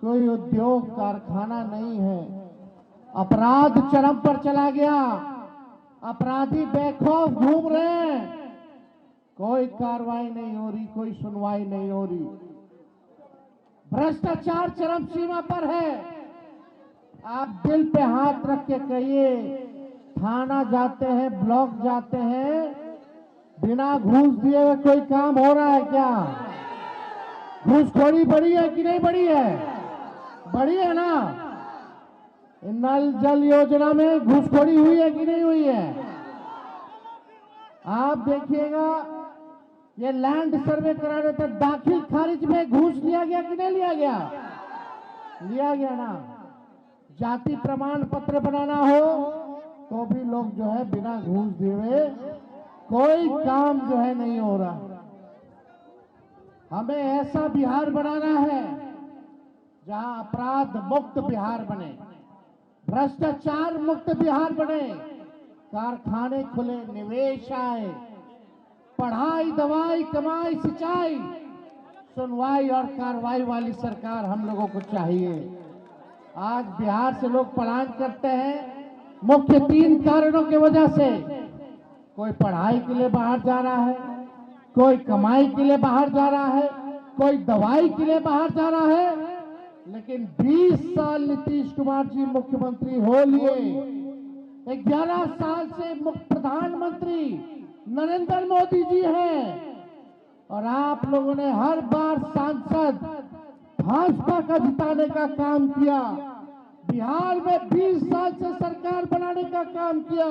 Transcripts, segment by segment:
कोई उद्योग कारखाना नहीं है। अपराध चरम पर चला गया, अपराधी बेखौफ घूम रहे हैं, कोई कार्रवाई नहीं हो रही, कोई सुनवाई नहीं हो रही। भ्रष्टाचार चरम सीमा पर है। आप दिल पे हाथ रख के कहिए, थाना जाते हैं, ब्लॉक जाते हैं, बिना घूस दिए हुए कोई काम हो रहा है क्या? घूसखोरी बढ़ी है कि नहीं बढ़ी है? बढ़ी है ना? नल जल योजना में घूसखोरी हुई है कि नहीं हुई है? आप देखिएगा, ये लैंड सर्वे करा रहे थे, दाखिल खारिज में घूस लिया गया कि नहीं लिया गया? लिया गया ना। जाति प्रमाण पत्र बनाना हो तो भी लोग जो है बिना घूस दिए कोई काम जो है नहीं हो रहा। हमें ऐसा बिहार बनाना है जहां अपराध मुक्त बिहार बने, भ्रष्टाचार मुक्त बिहार बने, कारखाने खुले, निवेश आए, पढ़ाई, दवाई, कमाई, सिंचाई, सुनवाई और कार्रवाई वाली सरकार हम लोगों को चाहिए। आज बिहार से लोग पलायन करते हैं मुख्य 3 कारणों की वजह से। कोई पढ़ाई के लिए बाहर जा रहा है, कोई कमाई के लिए बाहर जा रहा है, कोई दवाई के लिए बाहर जा रहा है। लेकिन 20 साल नीतीश कुमार जी मुख्यमंत्री हो लिए, 11 साल से प्रधानमंत्री नरेंद्र मोदी जी हैं, और आप लोगों ने हर बार सांसद भाजपा का जिताने का काम किया। बिहार में 20 साल से सरकार बनाने का काम किया,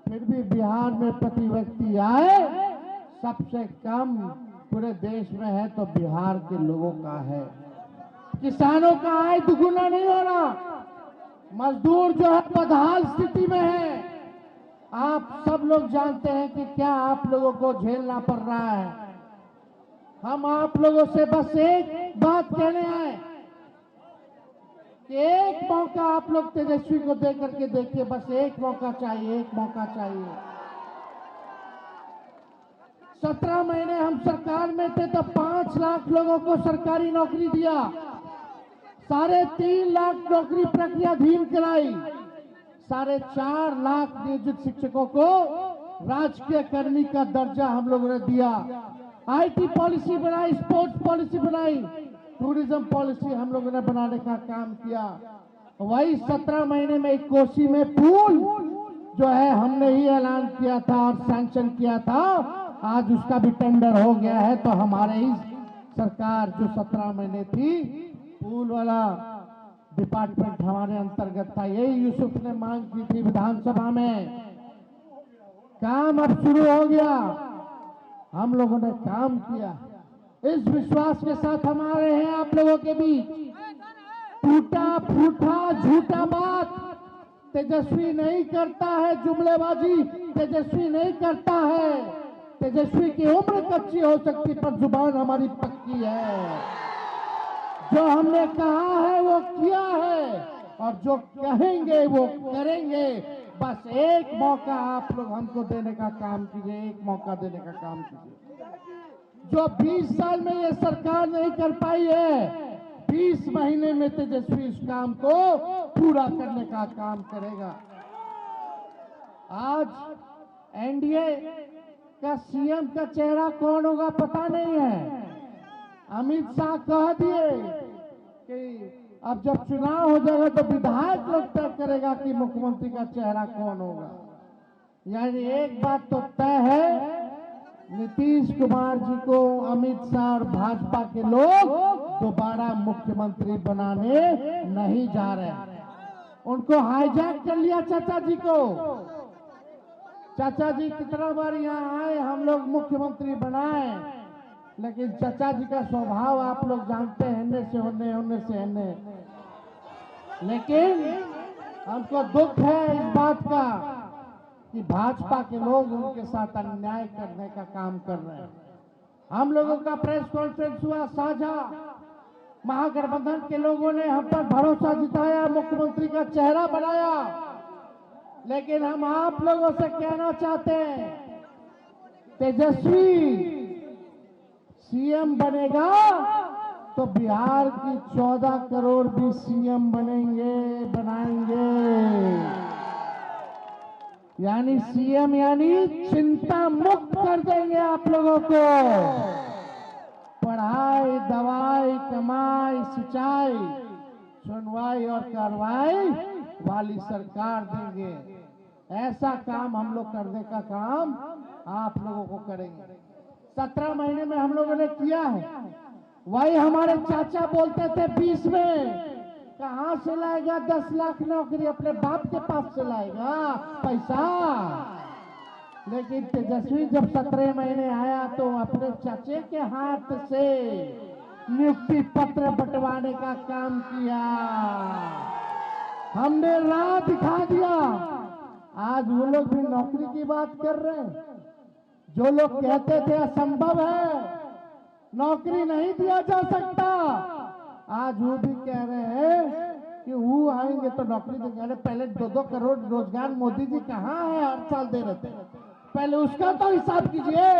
फिर भी बिहार में प्रति व्यक्ति आय सबसे कम पूरे देश में है तो बिहार के लोगों का है। किसानों का आय दुगुना नहीं हो रहा, मजदूर जो है बदहाल स्थिति में है। आप सब लोग जानते हैं कि क्या आप लोगों को झेलना पड़ रहा है। हम आप लोगों से बस एक बात कहने आए कि एक मौका आप लोग तेजस्वी को दे करके देखिए, बस एक मौका चाहिए, एक मौका चाहिए। 17 महीने हम सरकार में थे तो 5 लाख लोगों को सरकारी नौकरी दिया, 3.5 लाख नौकरी प्रक्रियाधीन कराई, 4.5 लाख नियोजित शिक्षकों को राजकीय कर्मी का दर्जा हम लोगों ने दिया, आईटी पॉलिसी बनाई, स्पोर्ट्स पॉलिसी बनाई, टूरिज्म पॉलिसी हम लोगों ने बनाने का काम किया। वही 17 महीने में एक कोसी में पुल जो है हमने ही ऐलान किया था और सैंक्शन किया था, आज उसका भी टेंडर हो गया है। तो हमारे ही सरकार जो 17 महीने थी, पुल वाला डिपार्टमेंट हमारे अंतर्गत था, यही यूसुफ ने मांग की थी विधानसभा में, काम अब शुरू हो गया, हम लोगों ने काम किया। इस विश्वास के साथ हम आ रहे हैं आप लोगों के बीच। टूटा फूटा झूठा बात तेजस्वी नहीं करता है, जुमलेबाजी तेजस्वी नहीं करता है। तेजस्वी की उम्र कच्ची हो सकती पर जुबान हमारी पक्की है। जो हमने कहा है वो किया है और जो कहेंगे वो करेंगे। बस एक मौका आप लोग हमको देने का काम कीजिए, एक मौका देने का काम कीजिए। जो 20 साल में ये सरकार नहीं कर पाई है, 20 महीने में तेजस्वी इस काम को पूरा करने का काम करेगा। आज एनडीए का सीएम का चेहरा कौन होगा पता नहीं है। अमित शाह कह दिए कि अब जब चुनाव हो जाएगा तो विधायक लोग तय करेगा कि मुख्यमंत्री का चेहरा कौन होगा। यानी एक बात तो तय है, नीतीश कुमार जी को अमित शाह और भाजपा के लोग दोबारा मुख्यमंत्री बनाने नहीं जा रहे हैं। उनको हाईजैक कर लिया चाचा जी को। चाचा जी कितना बार यहाँ आए, हम लोग मुख्यमंत्री बनाए, लेकिन चाचा जी का स्वभाव आप लोग जानते हैं, हिन्ने से होने, होने से हिन्ने। लेकिन हमको दुख है इस बात का कि भाजपा के लोग उनके साथ अन्याय करने का काम कर रहे हैं। हम लोगों का प्रेस कॉन्फ्रेंस हुआ साझा, महागठबंधन के लोगों ने हम पर भरोसा जताया, मुख्यमंत्री का चेहरा बनाया, लेकिन हम आप लोगों से कहना चाहते हैं, तेजस्वी सीएम बनेगा तो बिहार की 14 करोड़ भी सीएम बनाएंगे। यानी सीएम यानी चिंता मुक्त कर देंगे आप लोगों को। पढ़ाई, दवाई, कमाई, सिंचाई, सुनवाई और कार्रवाई वाली सरकार देंगे। ऐसा काम हम लोग करने का काम आप लोगों को करेंगे। 17 महीने में हम लोगों ने किया है। वही हमारे चाचा बोलते थे 20 में, कहां से लाएगा 10 लाख नौकरी, अपने बाप के पास से लाएगा पैसा। लेकिन तेजस्वी जब 17 महीने आया तो अपने चाचे के हाथ से नियुक्ति पत्र बंटवाने का काम किया। हमने राह दिखा दिया। आज वो लोग भी नौकरी की बात कर रहे हैं। जो लोग कहते थे असंभव है, नौकरी नहीं दिया जा सकता, आज वो भी कह रहे हैं कि वो आएंगे तो नौकरी देंगे। अरे पहले 2-2 करोड़ रोजगार मोदी जी कहाँ है, हर साल दे रहे थे। पहले उसका तो हिसाब कीजिए।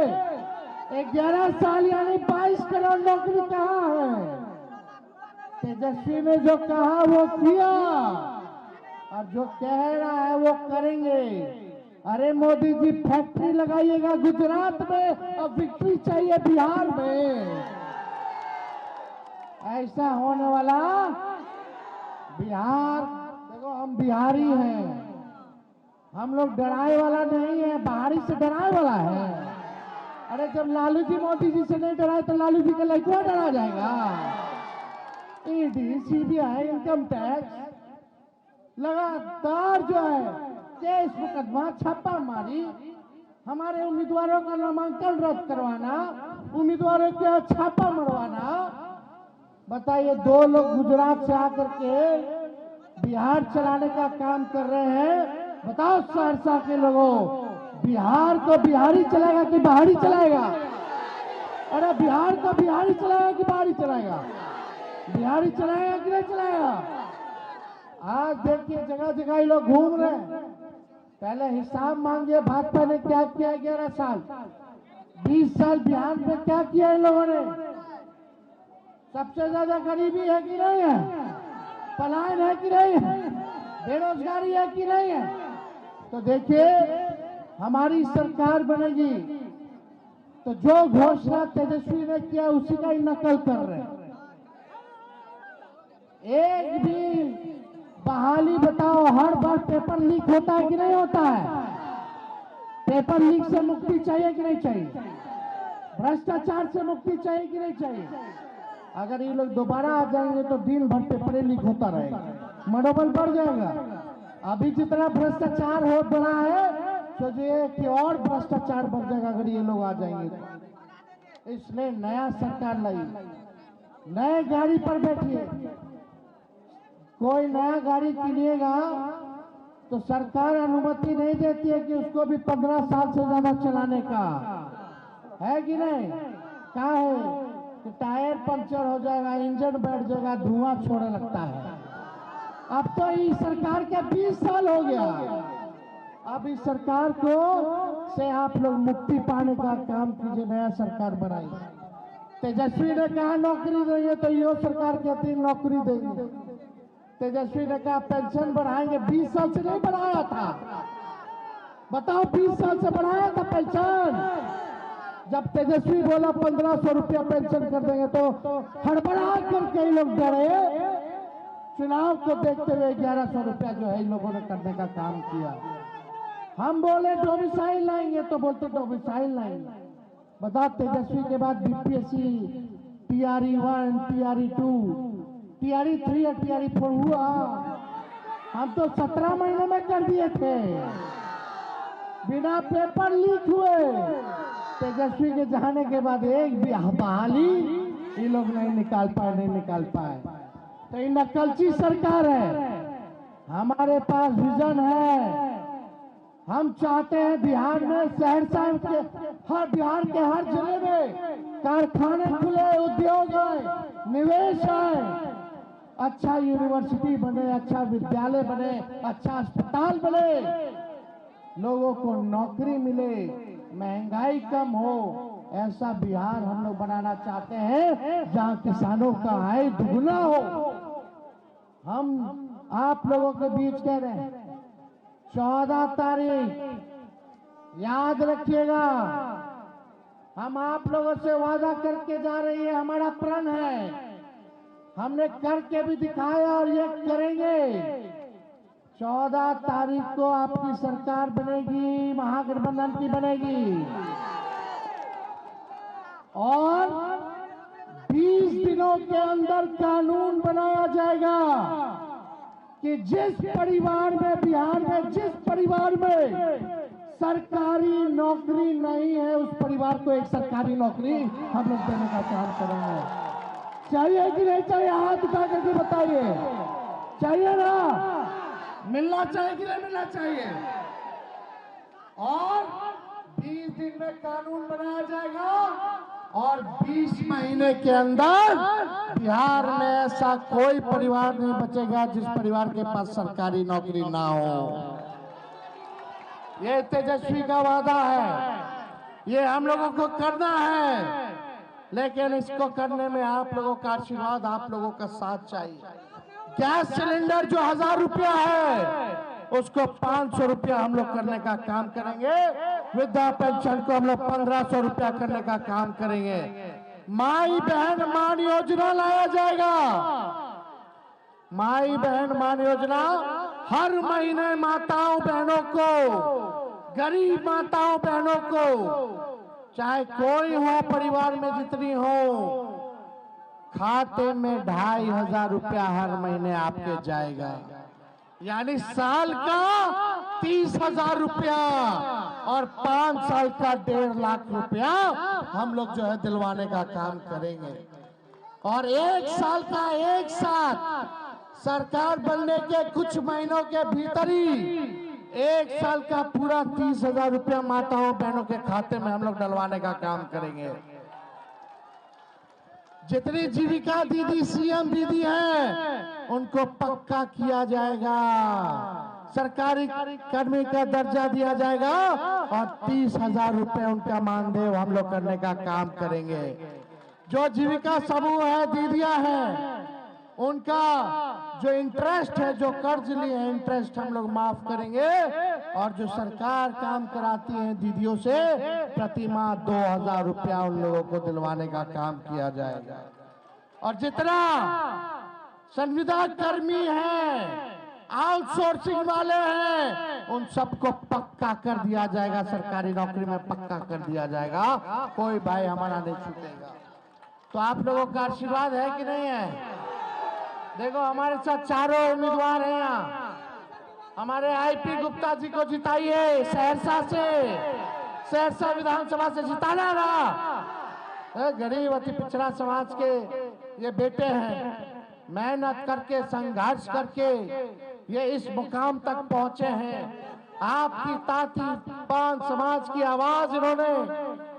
11 साल यानी 22 करोड़ नौकरी कहाँ है। तेजस्वी ने जो कहा वो किया और जो कह रहा है वो करेंगे। अरे मोदी जी फैक्ट्री लगाइएगा गुजरात में और विक्ट्री चाहिए बिहार में। ऐसा होने वाला बिहार, देखो हम बिहारी हैं, हम लोग डराए वाला नहीं है, बाहरी से डराए वाला है। अरे जब लालू जी मोदी जी से नहीं डराए तो लालू जी का लड़का डरा जाएगा। ईडी, सीबीआई, इनकम टैक्स लगातार जो है केस मुकदमा, छापा मारी, हमारे उम्मीदवारों का नामांकन रद्द करवाना, उम्मीदवारों के छापा मरवाना। बताइए 2 लोग गुजरात से आकर के बिहार चलाने का काम कर रहे हैं। बताओ सहरसा के लोगों, बिहार को बिहारी चलाएगा कि बाहरी चलाएगा? अरे बिहार को बिहारी चलाएगा कि बाहरी चलाएगा? बिहारी चलाएगा कि नहीं चलाएगा? आज देखिए जगह जगह ये लोग घूम रहे हैं। पहले हिसाब मांगिए, भाजपा ने क्या किया 11 साल, 20 साल बिहार में क्या किया इन लोगों ने? सबसे ज्यादा गरीबी है कि नहीं है? पलायन है कि नहीं है? बेरोजगारी है कि नहीं है? तो देखिए हमारी सरकार बनेगी तो जो घोषणा तेजस्वी ने किया उसी का ही नकल कर रहे हैं। एक भी बहाली बताओ, हर बार पेपर लीक होता है कि नहीं होता है? पेपर लीक से मुक्ति चाहिए कि नहीं चाहिए? भ्रष्टाचार से मुक्ति चाहिए कि नहीं चाहिए? अगर ये लोग दोबारा आ जाएंगे तो दिन भर पेपर लीक होता रहेगा, मनोबल बढ़ जाएगा। अभी जितना भ्रष्टाचार हो बढ़ा है, सोचिए कि और भ्रष्टाचार बढ़ जाएगा अगर ये लोग आ जाएंगे तो। इसलिए नया सरकार लाई, नए गाड़ी पर बैठिए। कोई नया गाड़ी किनेगा तो सरकार अनुमति नहीं देती है कि उसको भी 15 साल से ज्यादा चलाने का, है कि नहीं? क्या है कि टायर पंचर हो जाएगा, इंजन बैठ जाएगा, धुआं छोड़ने लगता है। अब तो इस सरकार के 20 साल हो गया। अब इस सरकार को से आप लोग मुक्ति पाने का काम कीजिए, नया सरकार बनाइए। तेजस्वी ने कहा नौकरी देंगे तो यो सरकार कहती है नौकरी देंगे। तेजस्वी ने कहा पेंशन बढ़ाएंगे, 20 साल से नहीं बढ़ाया था। बताओ 20 साल से बढ़ाया था पेंशन? जब तेजस्वी बोला 1500 रुपया पेंशन कर देंगे तो हड़बड़ा कर कई लोग डरे। चुनाव को देखते हुए 1100 रुपया जो है इन लोगों ने करने का काम किया। हम बोले डोमिसाइल लाएंगे तो बोलते डोमिसाइल लाएंगे। बताओ तेजस्वी के बाद बीपीएससी, टीआरई 1, टीआरई 2, टीआरई 3 और टीआरई 4 हुआ। हम तो 17 महीने में कर दिए थे, बिना पेपर लीक हुए। तेजस्वी के जाने के बाद एक भी बहाली ये लोग नहीं निकाल पाए। तो ये नकलची सरकार है। हमारे पास विजन है। हम चाहते हैं बिहार में, सहरसा के बिहार के हर जिले में कारखाने खुले, उद्योग है, निवेश है, अच्छा यूनिवर्सिटी बने, अच्छा विद्यालय बने, अच्छा अस्पताल बने, लोगों को नौकरी मिले, महंगाई कम हो, ऐसा बिहार हम लोग बनाना चाहते हैं जहां किसानों का आय दुगुना हो। हम आप लोगों के बीच कह रहे हैं 14 तारीख याद रखिएगा, हम आप लोगों से वादा करके जा रही है, हमारा प्रण है, हमने करके भी दिखाया और ये करेंगे। 14 तारीख को आपकी सरकार बनेगी, महागठबंधन की बनेगी और 20 दिनों के अंदर कानून बनाया जाएगा कि जिस परिवार में, बिहार में जिस परिवार में सरकारी नौकरी नहीं है, उस परिवार को एक सरकारी नौकरी हम लोग देने का काम करेंगे। चाहिए कि नहीं चाहिए? हाथ उठा करके बताइए। चाहिए ना? मिलना चाहिए कि नहीं मिलना चाहिए? और 20 दिन में कानून बनाया जाएगा और 20 महीने के अंदर बिहार में ऐसा कोई परिवार नहीं बचेगा जिस परिवार के पास सरकारी नौकरी ना हो। ये तेजस्वी का वादा है, ये हम लोगों को करना है, लेकिन इसको करने में आप लोगों का आशीर्वाद, आप लोगों का साथ चाहिए। गैस सिलेंडर जो 1000 रुपया है उसको 500 रुपया हम लोग करने का काम करेंगे। वृद्धा पेंशन को हम लोग 1500 रुपया करने का काम करेंगे। माई बहन मान योजना लाया जाएगा। माई बहन मान योजना हर महीने माताओं बहनों को, गरीब माताओं बहनों को, चाहे कोई हो परिवार में जितनी हो, खाते में 2500 रुपया हर महीने आपके जाएगा। यानी साल का 30,000 रुपया और 5 साल का 1.5 लाख रुपया हम लोग जो है दिलवाने का काम करेंगे। और 1 साल का एक साथ सरकार बनने के कुछ महीनों के भीतर ही 1 साल का पूरा 30,000 रुपया माताओं बहनों के खाते में हम लोग डलवाने का काम करेंगे। जितनी जीविका दीदी, सीएम दीदी हैं, उनको पक्का किया जाएगा, सरकारी कर्मी का दर्जा दिया जाएगा और 30,000 रुपए उनका मानदेय हम लोग करने का काम करेंगे। जो जीविका समूह है, दीदियां हैं, उनका जो इंटरेस्ट है, जो कर्ज लिए हैं, इंटरेस्ट हम लोग माफ करेंगे। और जो सरकार काम कराती है दीदियों से, प्रति माह 2000 रुपया उन लोगों को दिलवाने का काम किया जाएगा। और जितना संविदा कर्मी है, आउटसोर्सिंग वाले हैं, उन सबको पक्का कर दिया जाएगा, सरकारी नौकरी में पक्का कर दिया जाएगा। कोई भाई हमारा नहीं छूटेगा। तो आप लोगों का आशीर्वाद है कि नहीं है? देखो हमारे साथ चारों उम्मीदवार हैं यहाँ। हमारे आईपी गुप्ता जी को जिताइए सहरसा से, सहरसा विधानसभा से जिताना ना। गरीब अति पिछड़ा समाज के ये बेटे हैं, मेहनत करके, संघर्ष करके ये इस मुकाम तक पहुंचे हैं। आपकी ताती पान समाज की आवाज इन्होंने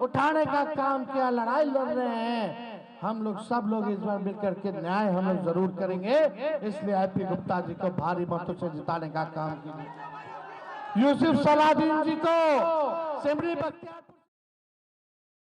उठाने का काम किया, लड़ाई लड़ रहे हैं। हम लोग सब लोग इस बार मिलकर के न्याय हम लोग जरूर करेंगे, इसलिए आईपी गुप्ता जी को भारी मतों से जिताने का काम कीजिए। यूसुफ सलाउद्दीन जी को, सिमरी बख्तियार